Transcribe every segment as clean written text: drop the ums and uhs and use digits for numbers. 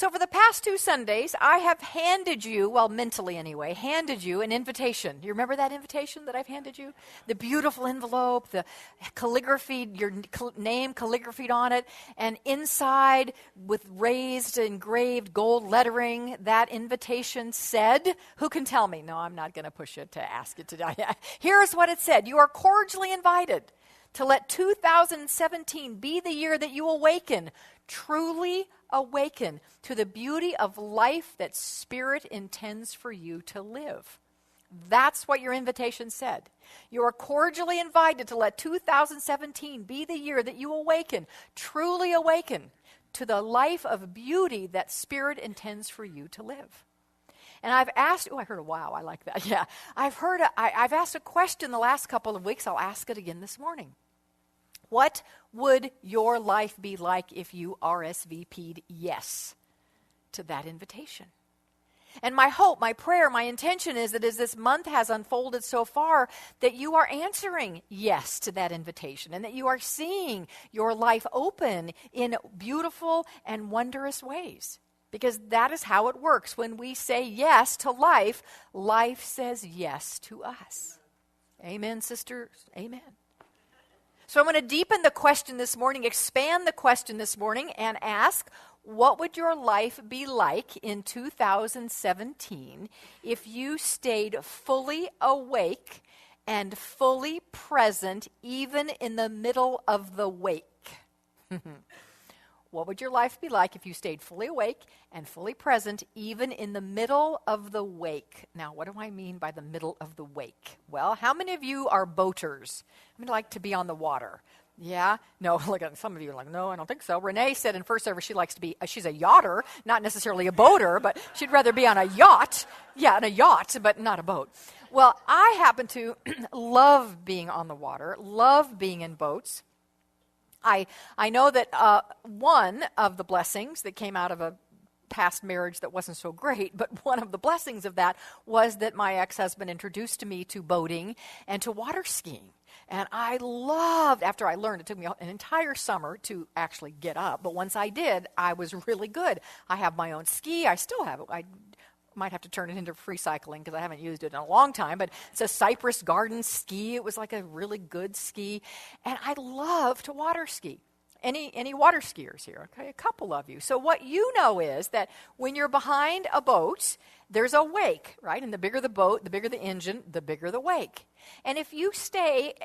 So for the past 2 Sundays, I have handed you, well, mentally anyway, handed you an invitation. You remember that invitation that I've handed you? The beautiful envelope, the calligraphy, your name calligraphied on it, and inside with raised, engraved gold lettering, that invitation said, who can tell me? No, I'm not going to push it to ask it today. Here's what it said. You are cordially invited to let 2017 be the year that you awaken, truly awaken to the beauty of life that Spirit intends for you to live. That's what your invitation said. You are cordially invited to let 2017 be the year that you awaken, truly awaken to the life of beauty that Spirit intends for you to live. And I've asked, I heard a wow, I like that. Yeah, I've asked a question the last couple of weeks. I'll ask it again this morning. What would your life be like if you RSVP'd yes to that invitation? And my hope, my prayer, my intention is that as this month has unfolded so far, that you are answering yes to that invitation and that you are seeing your life open in beautiful and wondrous ways. Because that is how it works. When we say yes to life, life says yes to us. Amen, sisters? Amen. So I'm going to deepen the question this morning, expand the question this morning, and ask, what would your life be like in 2017 if you stayed fully awake and fully present even in the middle of the wake? What would your life be like if you stayed fully awake and fully present even in the middle of the wake? Now, what do I mean by the middle of the wake? Well, how many of you are boaters? I mean, like to be on the water. Yeah? No, look at some of you are like, no, I don't think so. Renee said in first service she likes to be, she's a yachter, not necessarily a boater, but she'd rather be on a yacht. Yeah, on a yacht, but not a boat. Well, I happen to love being on the water, love being in boats. I know that one of the blessings that came out of a past marriage that wasn't so great, but one of the blessings of that was that my ex-husband introduced to me to boating and to water skiing. And I loved, after I learned, it took me an entire summer to actually get up, but once I did, I was really good. I have my own ski. I still have it. I might have to turn it into free cycling because I haven't used it in a long time, but it's a Cypress Garden ski. It was like a really good ski, and I love to water ski. Any water skiers here? Okay, a couple of you. So what you know is that when you're behind a boat, there's a wake, right? And the bigger the boat, the bigger the engine, the bigger the wake. And if you stay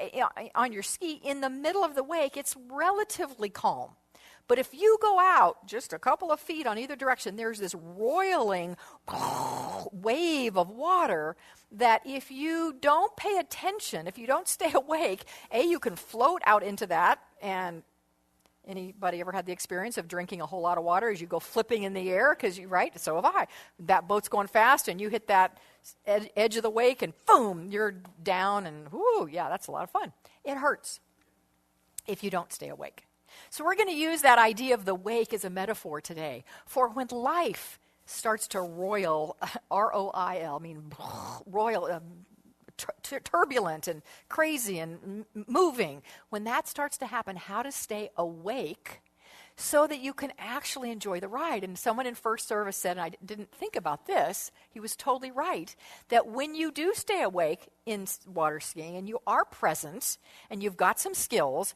on your ski in the middle of the wake, it's relatively calm. But if you go out just a couple of feet on either direction, there's this roiling wave of water that if you don't pay attention, if you don't stay awake, you can float out into that. And anybody ever had the experience of drinking a whole lot of water as you go flipping in the air? Because right, so have I. That boat's going fast and you hit that edge of the wake and boom, you're down and whoo, yeah, that's a lot of fun. It hurts if you don't stay awake. So we're going to use that idea of the wake as a metaphor today for when life starts to roil, R-O-I-L, I mean roil, turbulent and crazy and moving. When that starts to happen, how to stay awake so that you can actually enjoy the ride. And someone in first service said, and I didn't think about this, he was totally right, that when you do stay awake in water skiing and you are present and you've got some skills,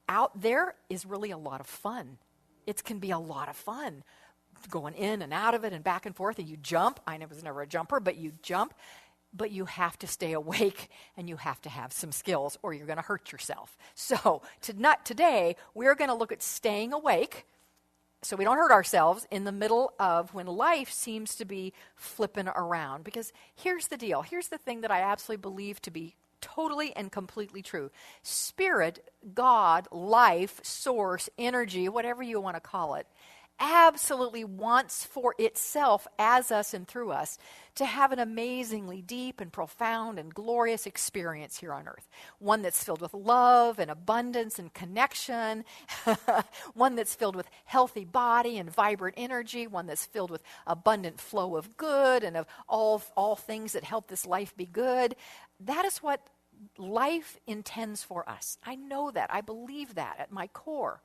out there is really a lot of fun. It can be a lot of fun going in and out of it and back and forth, and you jump. I was never a jumper, but you jump. But you have to stay awake and you have to have some skills or you're going to hurt yourself. So today, we're going to look at staying awake so we don't hurt ourselves in the middle of when life seems to be flipping around. Because here's the deal. Here's the thing that I absolutely believe to be totally and completely true. Spirit, God, life, source, energy, whatever you want to call it, absolutely wants for itself, as us and through us, to have an amazingly deep and profound and glorious experience here on earth. One that's filled with love and abundance and connection. One that's filled with healthy body and vibrant energy. One that's filled with abundant flow of good and of all things that help this life be good. That is what life intends for us. I know that. I believe that at my core.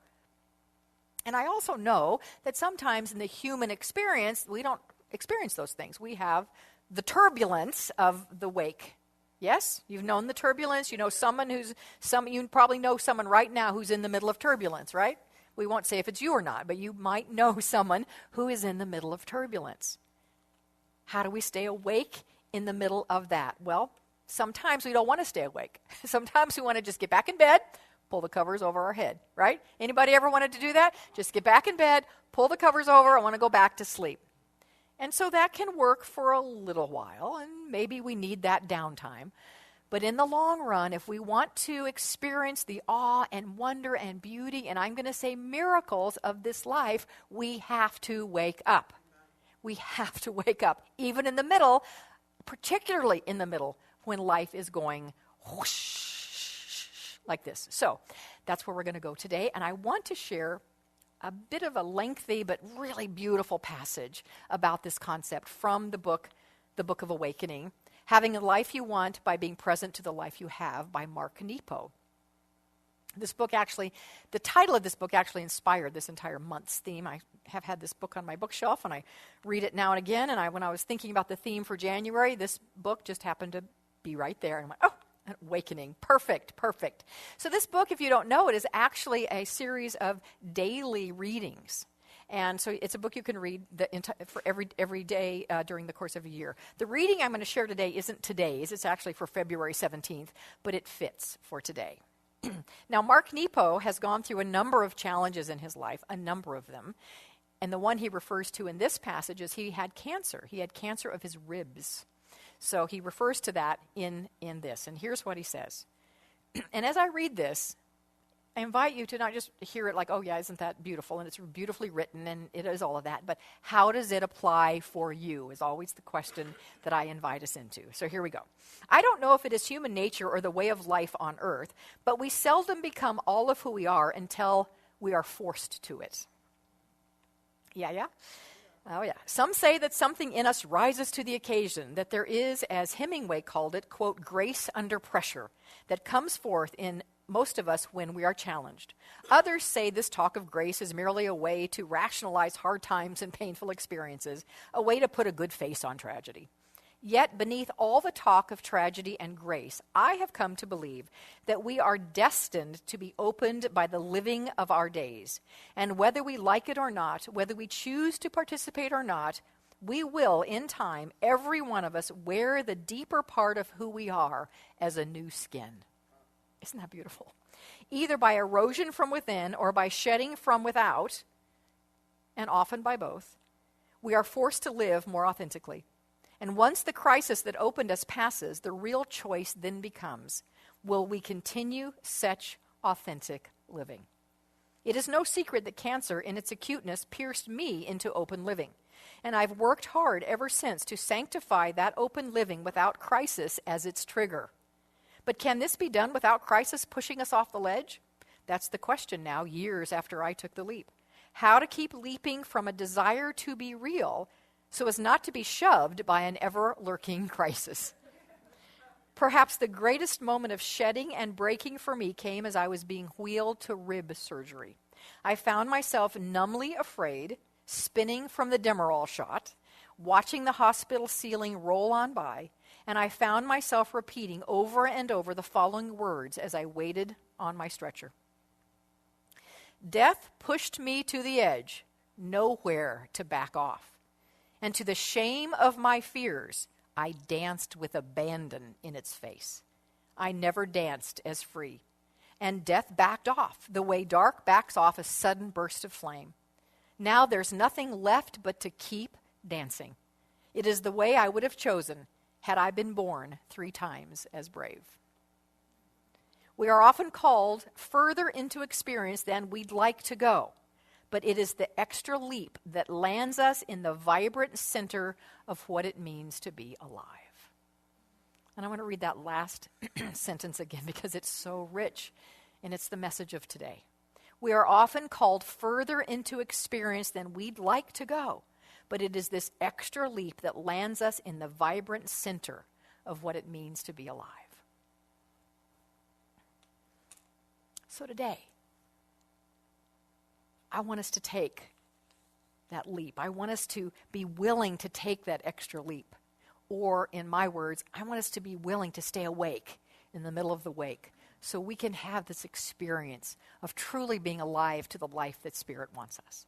And I also know that sometimes in the human experience, we don't experience those things. We have the turbulence of the wake. Yes? You've known the turbulence. You know you probably know someone right now who's in the middle of turbulence, right? We won't say if it's you or not, but you might know someone who is in the middle of turbulence. How do we stay awake in the middle of that? Well, sometimes we don't want to stay awake. Sometimes we want to just get back in bed, pull the covers over our head, right? Anybody ever wanted to do that? Just get back in bed, pull the covers over, I want to go back to sleep. And so that can work for a little while, and maybe we need that downtime. But in the long run, if we want to experience the awe and wonder and beauty, and I'm going to say miracles of this life, we have to wake up. We have to wake up, even in the middle, particularly in the middle, when life is going whoosh, like this. So that's where we're going to go today, and I want to share a bit of a lengthy but really beautiful passage about this concept from the book of Awakening, Having a Life You Want by Being Present to the Life You Have by Mark Nepo. This book the title of this book actually inspired this entire month's theme. I have had this book on my bookshelf, and I read it now and again, and when I was thinking about the theme for January, this book just happened to be right there, and I'm like, oh, Awakening. Perfect. So this book, if you don't know it, is actually a series of daily readings. And so it's a book you can read for every day during the course of a year. The reading I'm going to share today isn't today's. It's actually for February 17th, but it fits for today. Now, Mark Nepo has gone through a number of challenges in his life, a number of them. And the one he refers to in this passage is he had cancer. He had cancer of his ribs. So he refers to that in this. And here's what he says. And as I read this, I invite you to not just hear it like, oh yeah, isn't that beautiful? And it's beautifully written, and it is all of that. But how does it apply for you is always the question that I invite us into. So here we go. I don't know if it is human nature or the way of life on earth, but we seldom become all of who we are until we are forced to it. Yeah? Oh, yeah. Some say that something in us rises to the occasion, that there is, as Hemingway called it, quote, grace under pressure, that comes forth in most of us when we are challenged. Others say this talk of grace is merely a way to rationalize hard times and painful experiences, a way to put a good face on tragedy. Yet, beneath all the talk of tragedy and grace, I have come to believe that we are destined to be opened by the living of our days. And whether we like it or not, whether we choose to participate or not, we will, in time, every one of us, wear the deeper part of who we are as a new skin. Isn't that beautiful? Either by erosion from within or by shedding from without, and often by both, we are forced to live more authentically. And once the crisis that opened us passes, the real choice then becomes, will we continue such authentic living? It is no secret that cancer in its acuteness pierced me into open living. And I've worked hard ever since to sanctify that open living without crisis as its trigger. But can this be done without crisis pushing us off the ledge? That's the question now, years after I took the leap. How to keep leaping from a desire to be real so as not to be shoved by an ever-lurking crisis. Perhaps the greatest moment of shedding and breaking for me came as I was being wheeled to rib surgery. I found myself numbly afraid, spinning from the Demerol shot, watching the hospital ceiling roll on by, and I found myself repeating over and over the following words as I waited on my stretcher. Death pushed me to the edge, nowhere to back off. And to the shame of my fears, I danced with abandon in its face. I never danced as free. And death backed off, the way dark backs off a sudden burst of flame. Now there's nothing left but to keep dancing. It is the way I would have chosen had I been born 3 times as brave. We are often called further into experience than we'd like to go. But it is the extra leap that lands us in the vibrant center of what it means to be alive. And I want to read that last sentence again because it's so rich, and it's the message of today. We are often called further into experience than we'd like to go, but it is this extra leap that lands us in the vibrant center of what it means to be alive. So today, I want us to take that leap. I want us to be willing to take that extra leap. Or, in my words, I want us to be willing to stay awake in the middle of the wake so we can have this experience of truly being alive to the life that Spirit wants us.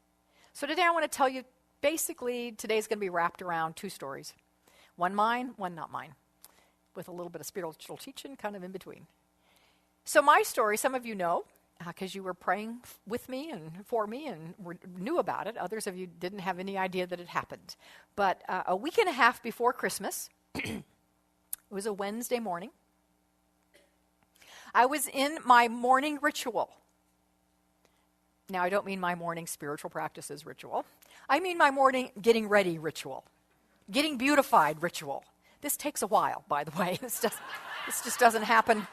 So today I want to tell you, basically, today's going to be wrapped around 2 stories. One mine, one not mine, with a little bit of spiritual teaching kind of in between. So my story, some of you know, because you were praying with me and for me and knew about it. Others of you didn't have any idea that it happened. But a week and a half before Christmas, it was a Wednesday morning, I was in my morning ritual. Now, I don't mean my morning spiritual practices ritual. I mean my morning getting ready ritual, getting beautified ritual. This takes a while, by the way. This just doesn't happen.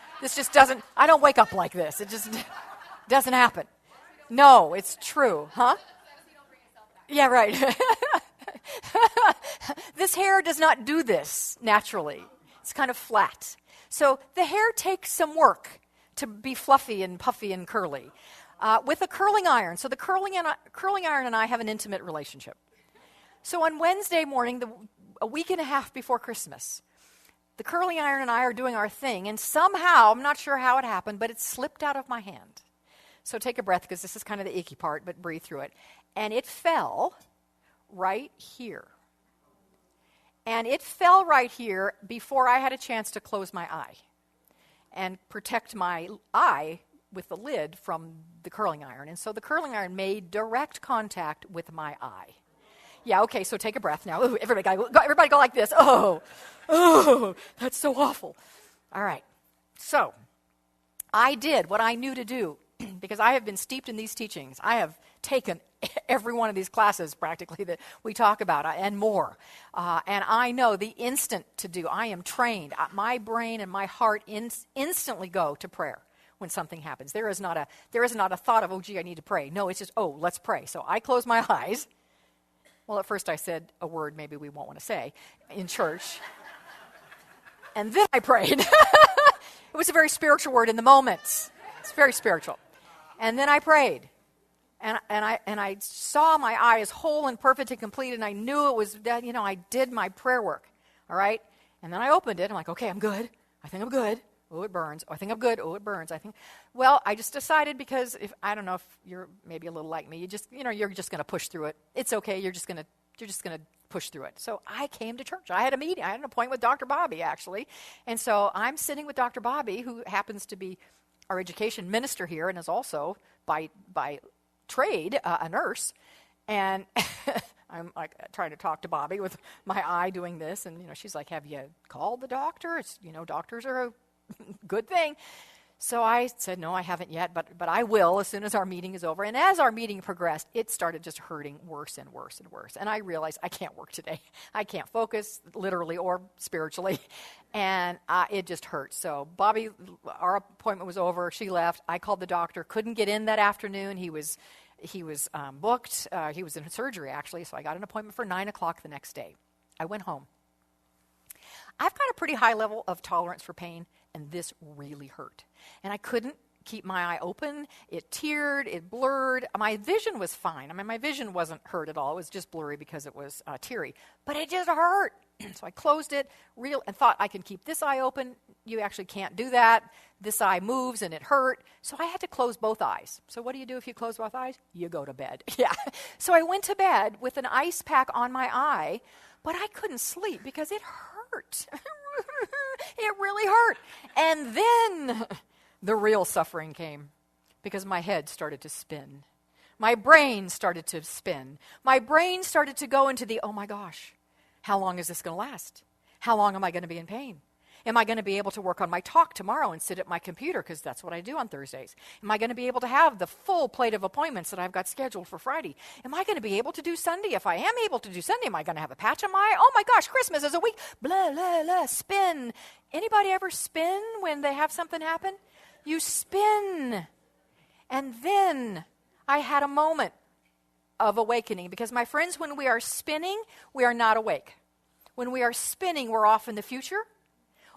I don't wake up like this. It just doesn't happen. No, it's true. Huh? Yeah, right. This hair does not do this naturally. It's kind of flat. So the hair takes some work to be fluffy and puffy and curly. With a curling iron. So the curling iron and I have an intimate relationship. So on Wednesday morning, a week and a half before Christmas, the curling iron and I are doing our thing, and somehow, I'm not sure how it happened, but it slipped out of my hand. So take a breath, because this is kind of the icky part, but breathe through it. And it fell right here. And it fell right here before I had a chance to close my eye and protect my eye with the lid from the curling iron. And so the curling iron made direct contact with my eye. Yeah, okay, so take a breath now. Ooh, everybody go like this. Oh, that's so awful. All right, so I did what I knew to do because I have been steeped in these teachings. I have taken every one of these classes practically that we talk about and more. And I know the instant to do. I am trained. My brain and my heart instantly go to prayer when something happens. There is not a thought of, oh, gee, I need to pray. No, it's just, oh, let's pray. So I close my eyes. Well, at first I said a word maybe we won't want to say in church. And then I prayed. It was a very spiritual word in the moment. It's very spiritual. And then I prayed. And I saw my eye as whole and perfect and complete, and I knew it was that, I did my prayer work. All right? And then I opened it. I'm like, okay, I'm good. I think I'm good. Oh, it burns. Oh, I think I'm good. Oh, it burns. Well, I just decided because I don't know if you're maybe a little like me, you're just going to push through it. It's okay. You're just going to push through it. So I came to church. I had a meeting. I had an appointment with Dr. Bobby, actually. And so I'm sitting with Dr. Bobby, who happens to be our education minister here and is also by trade a nurse. And I'm like trying to talk to Bobby with my eye doing this. And, she's like, have you called the doctor? It's, doctors are a good thing. So I said, no, I haven't yet, but I will as soon as our meeting is over. And as our meeting progressed, it started just hurting worse and worse and worse. And I realized I can't work today. I can't focus, literally or spiritually. And it just hurt. So Bobby, our appointment was over. She left. I called the doctor. Couldn't get in that afternoon. He was booked. He was in surgery, actually. So I got an appointment for 9 o'clock the next day. I went home. I've got a pretty high level of tolerance for pain, and this really hurt. And I couldn't keep my eye open. It teared, it blurred. My vision was fine. My vision wasn't hurt at all. It was just blurry because it was teary. But it just hurt. So I closed it and thought I can keep this eye open. You actually can't do that. This eye moves, and it hurt. So I had to close both eyes. So what do you do if you close both eyes? You go to bed. Yeah. So I went to bed with an ice pack on my eye, but I couldn't sleep because it hurt. It really hurt. And then the real suffering came because my head started to spin. My brain started to spin. My brain started to go into the, oh my gosh, how long is this going to last? How long am I going to be in pain? Am I going to be able to work on my talk tomorrow and sit at my computer, because that's what I do on Thursdays? Am I going to be able to have the full plate of appointments that I've got scheduled for Friday? Am I going to be able to do Sunday? If I am able to do Sunday, am I going to have a patch on my eye? Oh my gosh, Christmas is a week. Blah, blah, blah, spin. Anybody ever spin when they have something happen? You spin. And then I had a moment of awakening, because my friends, when we are spinning, we are not awake. When we are spinning, we're off in the future,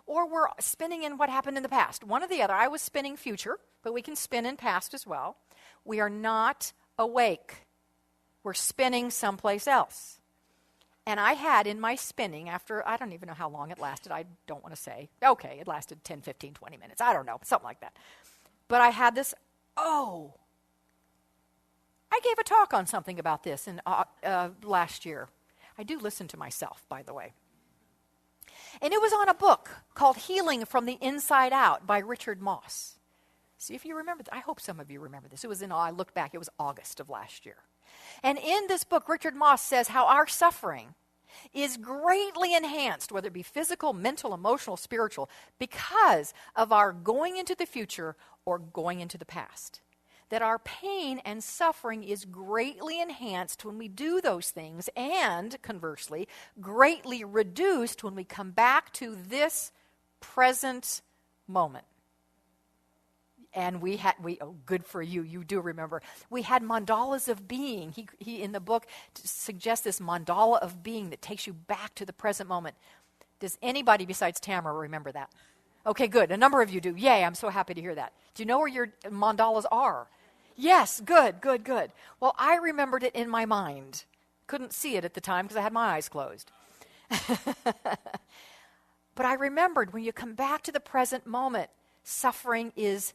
or we're spinning in what happened in the past. One or the other. I was spinning future, but we can spin in past as well. We are not awake. We're spinning someplace else. And I had in my spinning, after, I don't even know how long it lasted. I don't want to say. Okay, it lasted 10, 15, 20 minutes. I don't know, something like that. But I had this, I gave a talk on something about this in last year. I do listen to myself, by the way. And it was on a book called Healing from the Inside Out by Richard Moss. See if you remember. I hope some of you remember this. It was I looked back, it was August of last year. And in this book, Richard Moss says how our suffering is greatly enhanced, whether it be physical, mental, emotional, spiritual, because of our going into the future or going into the past. That our pain and suffering is greatly enhanced when we do those things, and conversely, greatly reduced when we come back to this present moment. And good for you, you do remember. We had mandalas of being. He in the book suggests this mandala of being that takes you back to the present moment. Does anybody besides Tamara remember that? Okay, good. A number of you do. Yay, I'm so happy to hear that. Do you know where your mandalas are? Yes, good. Well, I remembered it in my mind. Couldn't see it at the time because I had my eyes closed. But I remembered when you come back to the present moment, suffering is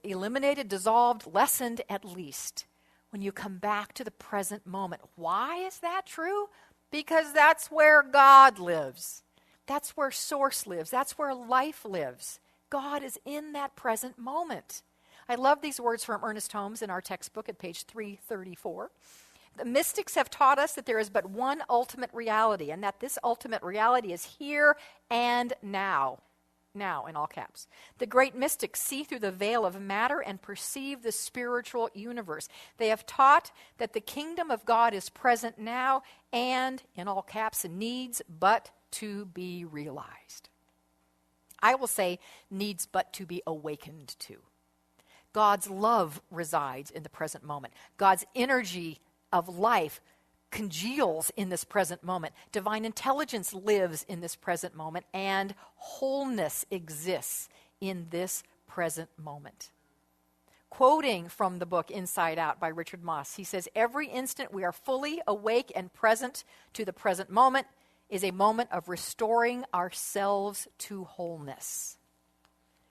eliminated, dissolved, lessened at least when you come back to the present moment. Why is that true? Because that's where God lives. That's where Source lives. That's where life lives. God is in that present moment. I love these words from Ernest Holmes in our textbook at page 334. The mystics have taught us that there is but one ultimate reality, and that this ultimate reality is here and now. Now, in all caps. The great mystics see through the veil of matter and perceive the spiritual universe. They have taught that the kingdom of God is present now and, in all caps, needs but to be realized. I will say needs but to be awakened to. God's love resides in the present moment. God's energy of life congeals in this present moment. Divine intelligence lives in this present moment, and wholeness exists in this present moment. Quoting from the book Inside Out by Richard Moss, he says, "Every instant we are fully awake and present to the present moment is a moment of restoring ourselves to wholeness."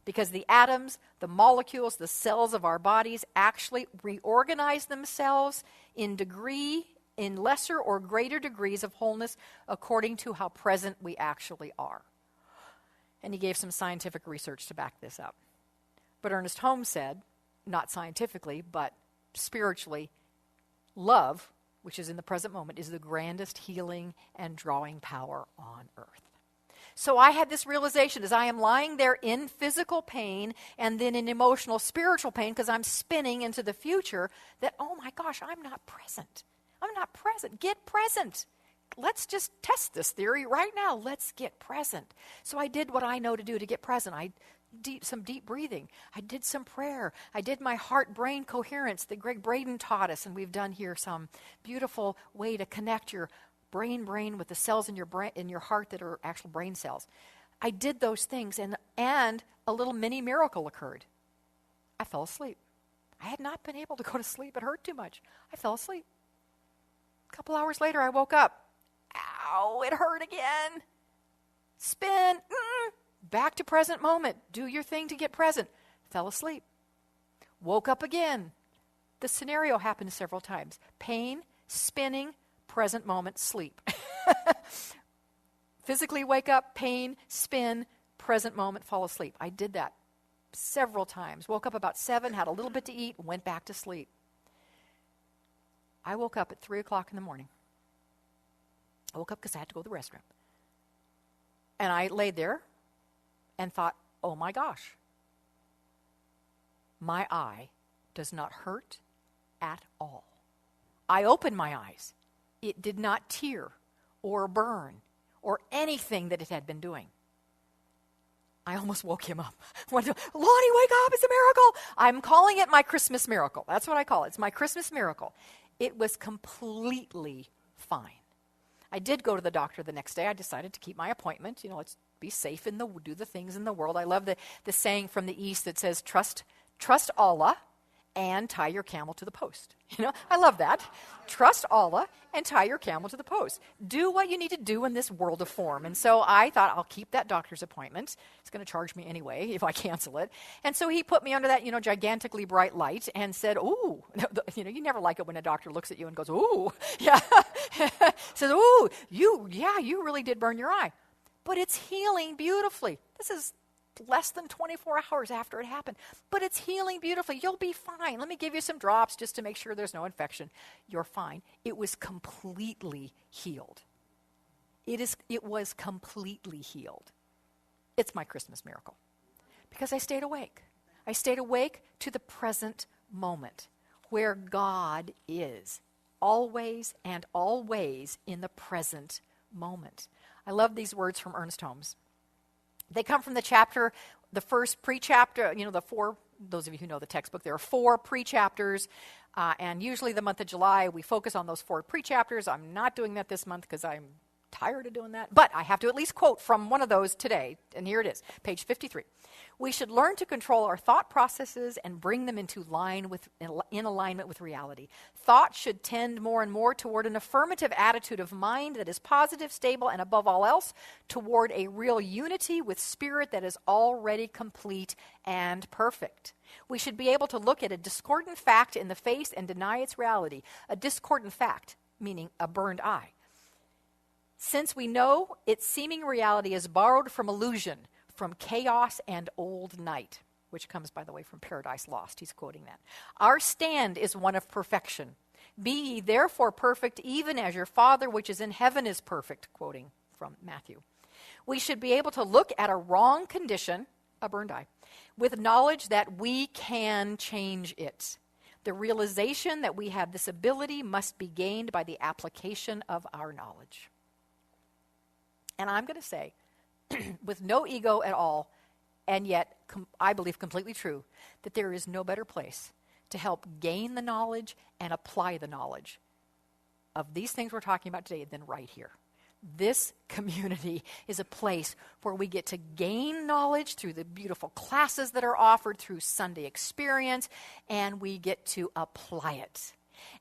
Because the atoms, the molecules, the cells of our bodies actually reorganize themselves in lesser or greater degrees of wholeness according to how present we actually are. And he gave some scientific research to back this up. But Ernest Holmes said, not scientifically, but spiritually, love, which is in the present moment, is the grandest healing and drawing power on earth. So I had this realization as I am lying there in physical pain and then in emotional, spiritual pain because I'm spinning into the future that, oh my gosh, I'm not present. I'm not present. Get present. Let's just test this theory right now. Let's get present. So I did what I know to do to get present. Some deep breathing. I did some prayer. I did my heart-brain coherence that Greg Braden taught us, and we've done here some beautiful way to connect your brain with the cells in your brain, in your heart that are actual brain cells. I did those things, and a little mini miracle occurred. I fell asleep. I had not been able to go to sleep. It hurt too much. I fell asleep. A couple hours later, I woke up. Ow, it hurt again. Spin. Back to present moment. Do your thing to get present. Fell asleep. Woke up again. The scenario happened several times. Pain, spinning, present moment, sleep. Physically wake up, pain, spin, present moment, fall asleep. I did that several times. Woke up about 7, had a little bit to eat, went back to sleep. I woke up at 3 o'clock in the morning. I woke up because I had to go to the restroom. And I laid there and thought, oh my gosh, my eye does not hurt at all. I opened my eyes. It did not tear or burn or anything that it had been doing. I almost woke him up. Lonnie, wake up, it's a miracle. I'm calling it my Christmas miracle. That's what I call it. It's my Christmas miracle. It was completely fine. I did go to the doctor the next day. I decided to keep my appointment. Let's be safe and do the things in the world. I love the saying from the East that says, trust Allah and tie your camel to the post. I love that. Trust Allah and tie your camel to the post. Do what you need to do in this world of form. And so I thought, I'll keep that doctor's appointment. It's going to charge me anyway if I cancel it. And so he put me under that, gigantically bright light and said, ooh, you never like it when a doctor looks at you and goes, ooh, yeah. Says, ooh, you really did burn your eye. But it's healing beautifully. This is less than 24 hours after it happened. But it's healing beautifully. You'll be fine. Let me give you some drops just to make sure there's no infection. You're fine. It was completely healed. It was completely healed. It's my Christmas miracle. Because I stayed awake. I stayed awake to the present moment where God is. Always and always in the present moment. I love these words from Ernest Holmes. They come from the chapter, the first pre-chapter, the four, those of you who know the textbook, there are 4 pre-chapters, and usually the month of July, we focus on those 4 pre-chapters. I'm not doing that this month because I'm tired of doing that, but I have to at least quote from one of those today, and here it is, page 53. We should learn to control our thought processes and bring them in alignment with reality. Thought should tend more and more toward an affirmative attitude of mind that is positive, stable, and above all else, toward a real unity with spirit that is already complete and perfect. We should be able to look at a discordant fact in the face and deny its reality. A discordant fact, meaning a burned eye. Since we know its seeming reality is borrowed from illusion, from chaos and old night, which comes, by the way, from Paradise Lost. He's quoting that. Our stand is one of perfection. Be ye therefore perfect, even as your Father which is in heaven is perfect, quoting from Matthew. We should be able to look at a wrong condition, a burned eye, with knowledge that we can change it. The realization that we have this ability must be gained by the application of our knowledge. And I'm going to say, with no ego at all, and yet I believe completely true, that there is no better place to help gain the knowledge and apply the knowledge of these things we're talking about today than right here. This community is a place where we get to gain knowledge through the beautiful classes that are offered through Sunday Experience, and we get to apply it.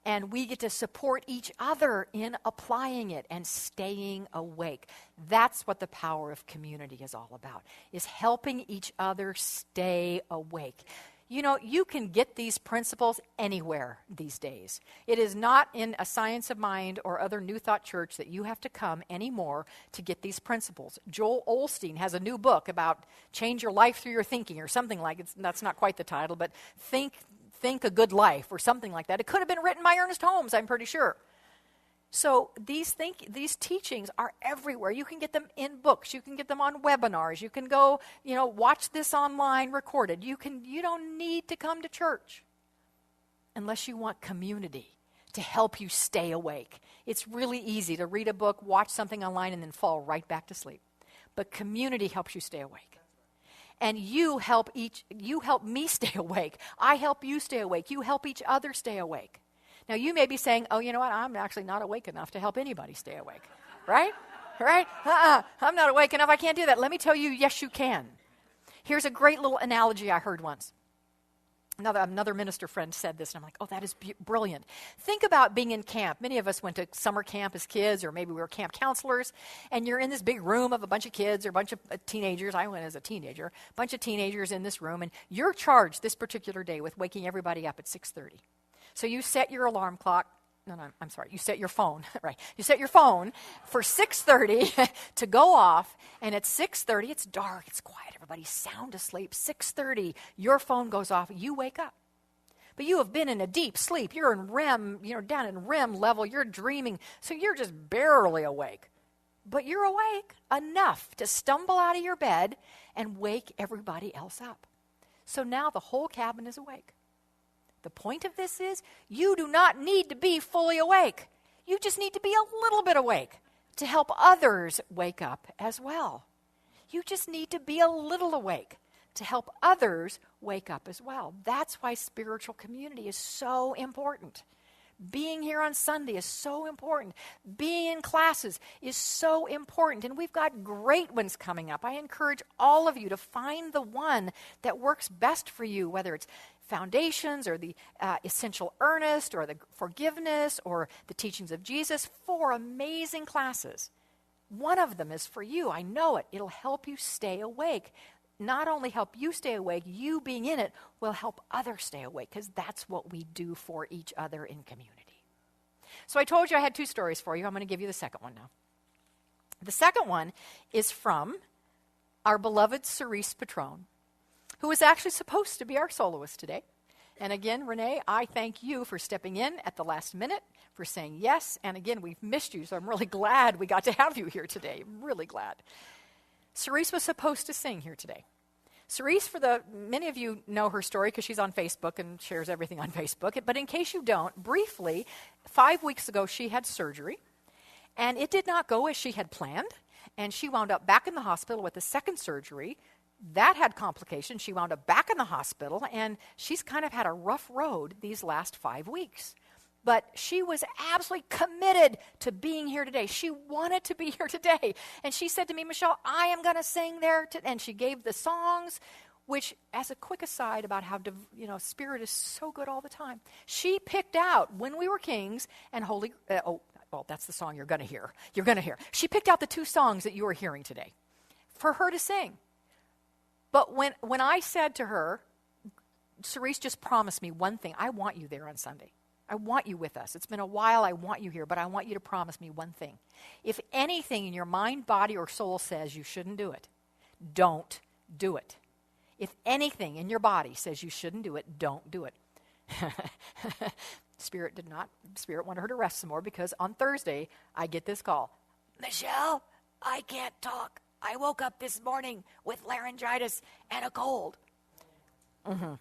And we get to support each other in applying it and staying awake. That's what the power of community is all about, is helping each other stay awake. You can get these principles anywhere these days. It is not in a Science of Mind or other New Thought church that you have to come anymore to get these principles. Joel Osteen has a new book about change your life through your thinking or something like it. That's not quite the title, but Think a Good Life or something like that. It could have been written by Ernest Holmes, I'm pretty sure. So these teachings are everywhere. You can get them in books. You can get them on webinars. You can go, watch this online recorded. You don't need to come to church unless you want community to help you stay awake. It's really easy to read a book, watch something online, and then fall right back to sleep. But community helps you stay awake. And you help me stay awake. I help you stay awake. You help each other stay awake. Now, you may be saying, oh, you know what? I'm actually not awake enough to help anybody stay awake. Right? Right? I'm not awake enough. I can't do that. Let me tell you, yes, you can. Here's a great little analogy I heard once. Another minister friend said this, and I'm like, oh, that is brilliant. Think about being in camp. Many of us went to summer camp as kids, or maybe we were camp counselors, and you're in this big room of a bunch of kids or a bunch of teenagers. I went as a teenager. A bunch of teenagers in this room, and you're charged this particular day with waking everybody up at 6:30. So you set your alarm clock. You set your phone, right? You set your phone for 6:30 to go off, and at 6:30, it's dark, it's quiet, everybody's sound asleep. 6:30, your phone goes off, you wake up. But you have been in a deep sleep. You're in REM, down in REM level, you're dreaming, so you're just barely awake. But you're awake enough to stumble out of your bed and wake everybody else up. So now the whole cabin is awake. The point of this is, you do not need to be fully awake. You just need to be a little bit awake to help others wake up as well. You just need to be a little awake to help others wake up as well. That's why spiritual community is so important. Being here on Sunday is so important. Being in classes is so important. And we've got great ones coming up. I encourage all of you to find the one that works best for you, whether it's Foundations or the Essential Earnest or the Forgiveness or the Teachings of Jesus. 4 amazing classes. One of them is for you. I know it. It'll help you stay awake. Not only help you stay awake, you being in it will help others stay awake, because that's what we do for each other in community. So I told you I had 2 stories for you. I'm going to give you the second one now. The second one is from our beloved Cerise Patron, who is actually supposed to be our soloist today. And again, Renee, I thank you for stepping in at the last minute, for saying yes. And again, we've missed you, so I'm really glad we got to have you here today. I'm really glad. Cerise was supposed to sing here today. Cerise, many of you know her story because she's on Facebook and shares everything on Facebook. But in case you don't, briefly, 5 weeks ago she had surgery, and it did not go as she had planned. And she wound up back in the hospital with the second surgery. That had complications. She wound up back in the hospital, and she's kind of had a rough road these last 5 weeks. But she was absolutely committed to being here today. She wanted to be here today. And she said to me, Michele, I am going to sing there. And she gave the songs, which, as a quick aside about how, Spirit is so good all the time. She picked out When We Were Kings and that's the song you're going to hear. You're going to hear. She picked out the 2 songs that you are hearing today for her to sing. But when I said to her, Cerise, just promise me one thing. I want you there on Sunday. I want you with us. It's been a while. I want you here, but I want you to promise me one thing. If anything in your mind, body, or soul says you shouldn't do it, don't do it. If anything in your body says you shouldn't do it, don't do it. Spirit did not. Spirit wanted her to rest some more, because on Thursday, I get this call. Michele, I can't talk. I woke up this morning with laryngitis and a cold. Mm-hmm.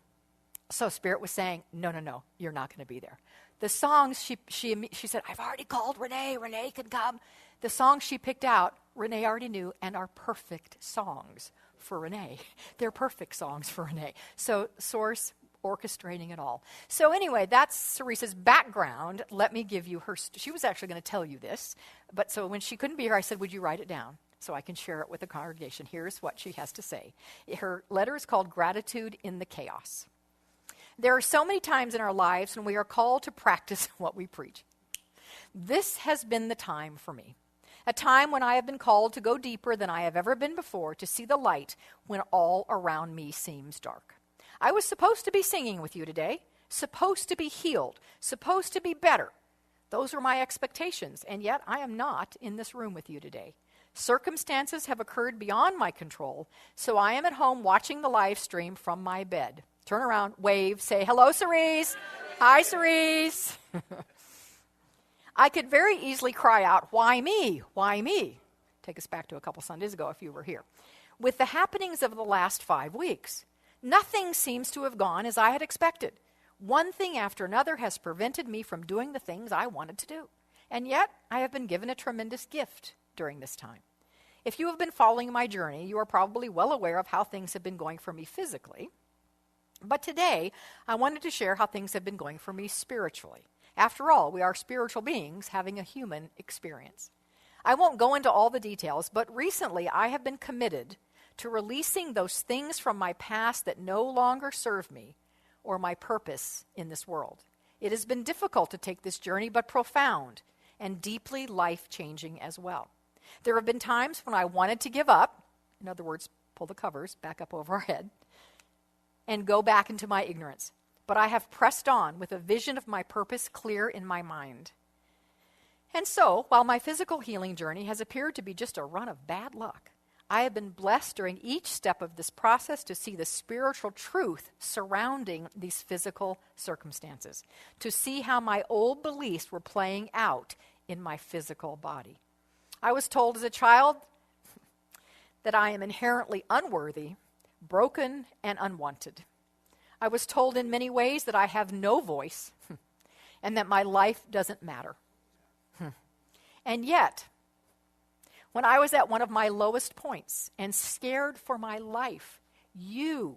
So Spirit was saying, no, you're not going to be there. The songs, she said, I've already called Renee. Renee can come. The songs she picked out, Renee already knew, and are perfect songs for Renee. They're perfect songs for Renee. So Source orchestrating it all. So anyway, that's Cerise's background. Let me give you her. She was actually going to tell you this, but so when she couldn't be here, I said, would you write it down so I can share it with the congregation? Here's what she has to say. Her letter is called Gratitude in the Chaos. There are so many times in our lives when we are called to practice what we preach. This has been the time for me. A time when I have been called to go deeper than I have ever been before, to see the light when all around me seems dark. I was supposed to be singing with you today, supposed to be healed, supposed to be better. Those were my expectations, and yet I am not in this room with you today. Circumstances have occurred beyond my control, so I am at home watching the live stream from my bed. Turn around, wave, say, hello, Cerise. Hi, Cerise. I could very easily cry out, why me? Why me? Take us back to a couple Sundays ago if you were here. With the happenings of the last 5 weeks, nothing seems to have gone as I had expected. One thing after another has prevented me from doing the things I wanted to do. And yet, I have been given a tremendous gift during this time. If you have been following my journey, you are probably well aware of how things have been going for me physically. But today, I wanted to share how things have been going for me spiritually. After all, we are spiritual beings having a human experience. I won't go into all the details, but recently I have been committed to releasing those things from my past that no longer serve me or my purpose in this world. It has been difficult to take this journey, but profound and deeply life-changing as well. There have been times when I wanted to give up, in other words, pull the covers back up over our head, and go back into my ignorance. But I have pressed on with a vision of my purpose clear in my mind. And so, while my physical healing journey has appeared to be just a run of bad luck, I have been blessed during each step of this process to see the spiritual truth surrounding these physical circumstances, to see how my old beliefs were playing out in my physical body. I was told as a child that I am inherently unworthy, broken, and unwanted. I was told in many ways that I have no voice and that my life doesn't matter. And yet, when I was at one of my lowest points and scared for my life, you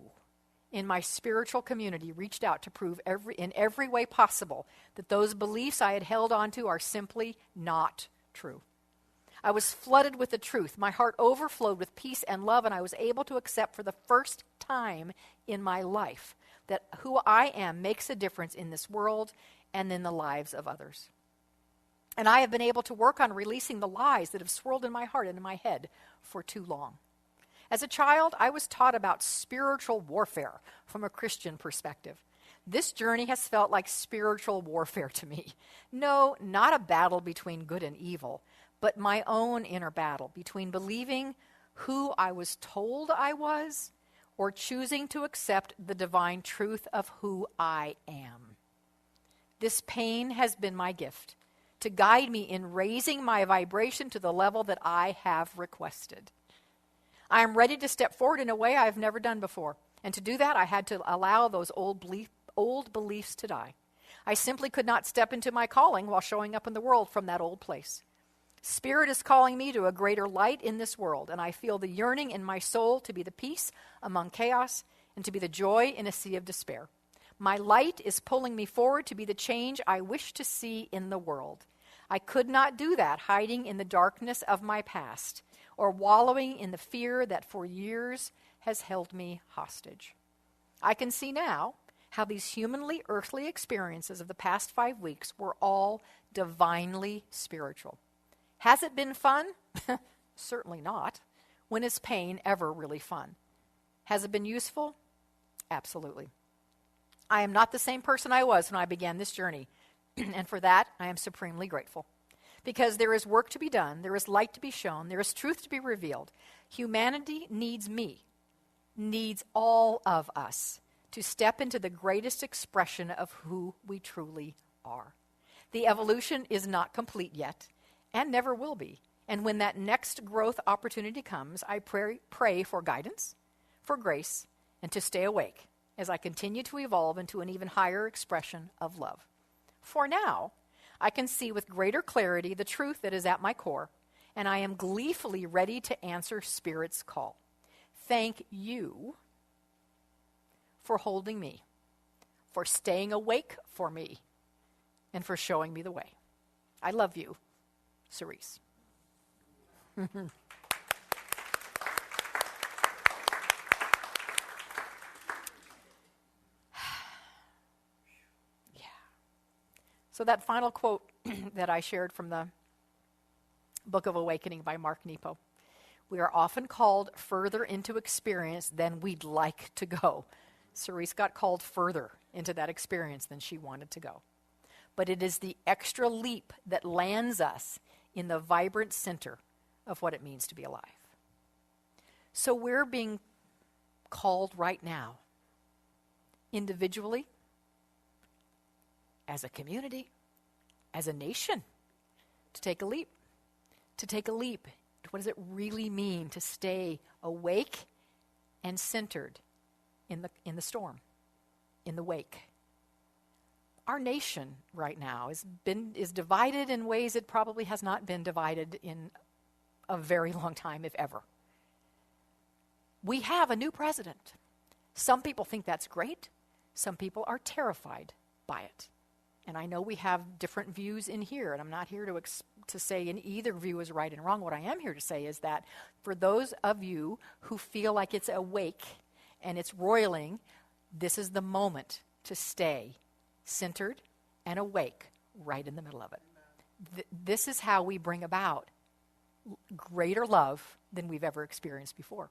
in my spiritual community reached out to prove in every way possible that those beliefs I had held onto are simply not true. I was flooded with the truth. My heart overflowed with peace and love, and I was able to accept for the first time in my life that who I am makes a difference in this world and in the lives of others. And I have been able to work on releasing the lies that have swirled in my heart and in my head for too long. As a child, I was taught about spiritual warfare from a Christian perspective. This journey has felt like spiritual warfare to me. No, not a battle between good and evil, but my own inner battle between believing who I was told I was or choosing to accept the divine truth of who I am. This pain has been my gift to guide me in raising my vibration to the level that I have requested. I am ready to step forward in a way I have never done before. And to do that, I had to allow those old beliefs to die. I simply could not step into my calling while showing up in the world from that old place. Spirit is calling me to a greater light in this world, and I feel the yearning in my soul to be the peace among chaos and to be the joy in a sea of despair. My light is pulling me forward to be the change I wish to see in the world. I could not do that hiding in the darkness of my past or wallowing in the fear that for years has held me hostage. I can see now how these humanly earthly experiences of the past 5 weeks were all divinely spiritual. Has it been fun? Certainly not. When is pain ever really fun? Has it been useful? Absolutely. I am not the same person I was when I began this journey, and for that I am supremely grateful. Because there is work to be done, there is light to be shown, there is truth to be revealed. Humanity needs me, needs all of us to step into the greatest expression of who we truly are. The evolution is not complete yet, and never will be. And when that next growth opportunity comes, I pray for guidance, for grace, and to stay awake as I continue to evolve into an even higher expression of love. For now, I can see with greater clarity the truth that is at my core, and I am gleefully ready to answer Spirit's call. Thank you for holding me, for staying awake for me, and for showing me the way. I love you, Cerise. So that final quote that I shared from the Book of Awakening by Mark Nepo. We are often called further into experience than we'd like to go. Cerise got called further into that experience than she wanted to go. But it is the extra leap that lands us in the vibrant center of what it means to be alive. So we're being called right now, individually, as a community, as a nation, to take a leap. To take a leap. What does it really mean to stay awake and centered in the storm, in the wake? Our nation right now is divided in ways it probably has not been divided in a very long time, if ever. We have a new president. Some people think that's great. Some people are terrified by it. And I know we have different views in here, and I'm not here to say in either view is right and wrong. What I am here to say is that for those of you who feel like it's awake and it's roiling, this is the moment to stay centered and awake right in the middle of it. This is how we bring about greater love than we've ever experienced before.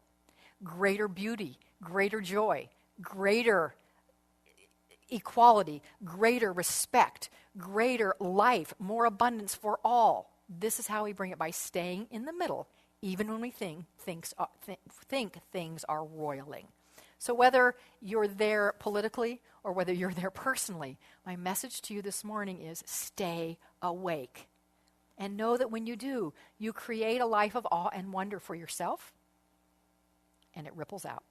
Greater beauty, greater joy, greater equality, greater respect, greater life, more abundance for all. This is how we bring it, by staying in the middle, even when we think things are roiling. So whether you're there politically or whether you're there personally, my message to you this morning is stay awake. And know that when you do, you create a life of awe and wonder for yourself, and it ripples out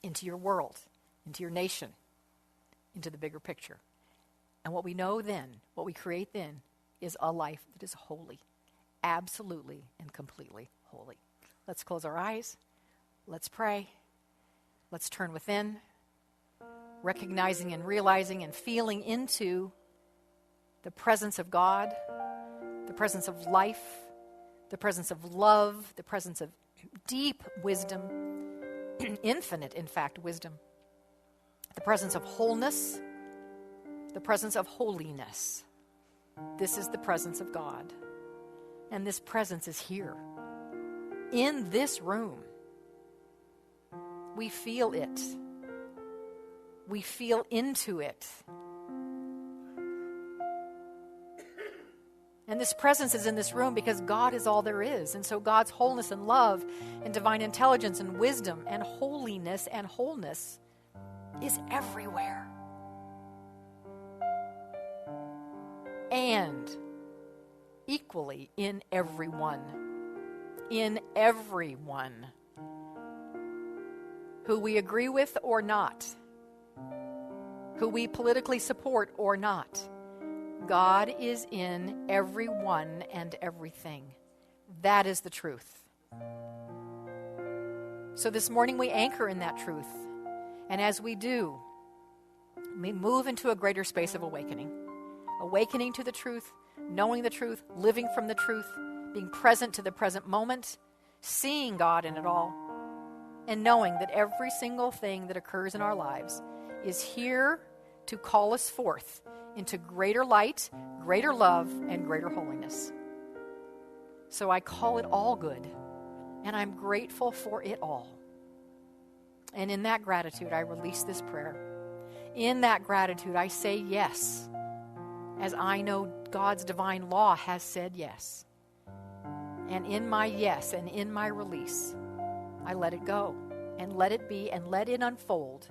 into your world, into your nation, into the bigger picture. And what we know then, what we create then, is a life that is holy, absolutely and completely holy. Let's close our eyes. Let's pray. Let's turn within. recognizing and realizing and feeling into the presence of God, the presence of life, the presence of love, the presence of deep wisdom, infinite, in fact, wisdom, the presence of wholeness, the presence of holiness. This is the presence of God. And this presence is here, in this room. We feel it. We feel into it. And this presence is in this room because God is all there is. And so God's wholeness and love and divine intelligence and wisdom and holiness and wholeness is everywhere. And equally in everyone. In everyone. Who we agree with or not. Who we politically support or not. God is in everyone and everything. That is the truth. So this morning we anchor in that truth. And as we do, we move into a greater space of awakening. Awakening to the truth, knowing the truth, living from the truth, being present to the present moment, seeing God in it all, and knowing that every single thing that occurs in our lives is here to call us forth into greater light, greater love, and greater holiness. So I call it all good, and I'm grateful for it all. And in that gratitude, I release this prayer. In that gratitude, I say yes, as I know God's divine law has said yes. And in my yes and in my release, I let it go and let it be and let it unfold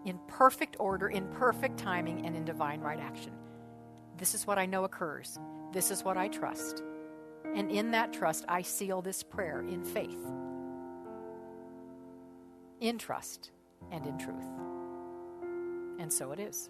in perfect order, in perfect timing, and in divine right action. This is what I know occurs. This is what I trust. And in that trust, I seal this prayer in faith, in trust, and in truth. And so it is.